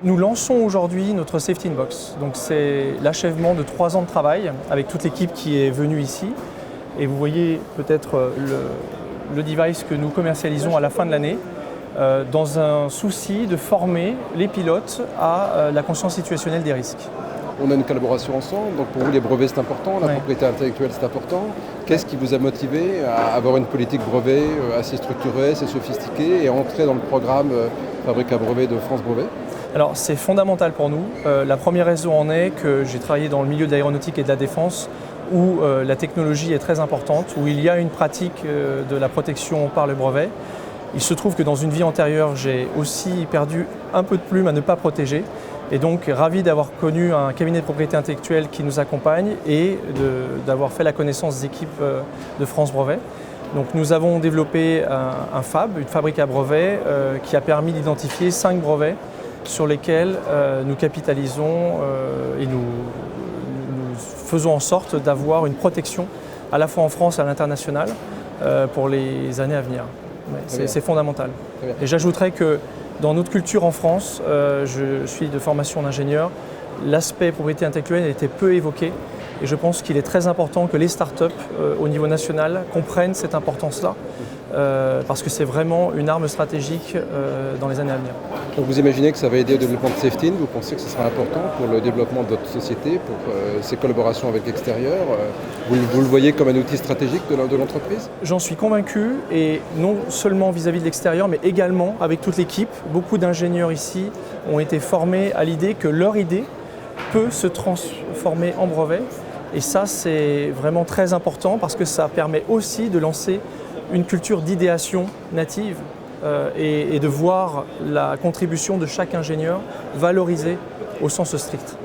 Nous lançons aujourd'hui notre Safety in Box. Donc c'est l'achèvement de 3 ans de travail avec toute l'équipe qui est venue ici. Et vous voyez peut-être le device que nous commercialisons à la fin de l'année dans un souci de former les pilotes à la conscience situationnelle des risques. On a une collaboration ensemble, donc pour vous les brevets c'est important, la propriété intellectuelle c'est important. Qu'est-ce qui vous a motivé à avoir une politique brevet assez structurée, assez sophistiquée et entrer dans le programme Fabrique à brevet de France Brevet? Alors c'est fondamental pour nous. La première raison en est que j'ai travaillé dans le milieu de l'aéronautique et de la défense où la technologie est très importante, où il y a une pratique de la protection par le brevet. Il se trouve que dans une vie antérieure, j'ai aussi perdu un peu de plume à ne pas protéger. Et donc ravi d'avoir connu un cabinet de propriété intellectuelle qui nous accompagne et d'avoir fait la connaissance des équipes de France Brevet. Donc nous avons développé un FAB, une fabrique à brevets, qui a permis d'identifier 5 brevets sur lesquels nous capitalisons et nous faisons en sorte d'avoir une protection à la fois en France et à l'international pour les années à venir. C'est fondamental. Et j'ajouterais que dans notre culture en France, je suis de formation d'ingénieur, l'aspect propriété intellectuelle a été peu évoqué et je pense qu'il est très important que les startups au niveau national comprennent cette importance-là parce que c'est vraiment une arme stratégique dans les années à venir. Donc vous imaginez que ça va aider au développement de Safety In, vous pensez que ce sera important pour le développement de votre société, pour ses collaborations avec l'extérieur, vous le voyez comme un outil stratégique de l'entreprise? J'en suis convaincu et non seulement vis-à-vis de l'extérieur mais également avec toute l'équipe. Beaucoup d'ingénieurs ici ont été formés à l'idée que leur idée peut se transformer en brevet et ça c'est vraiment très important parce que ça permet aussi de lancer une culture d'idéation native et de voir la contribution de chaque ingénieur valorisée au sens strict.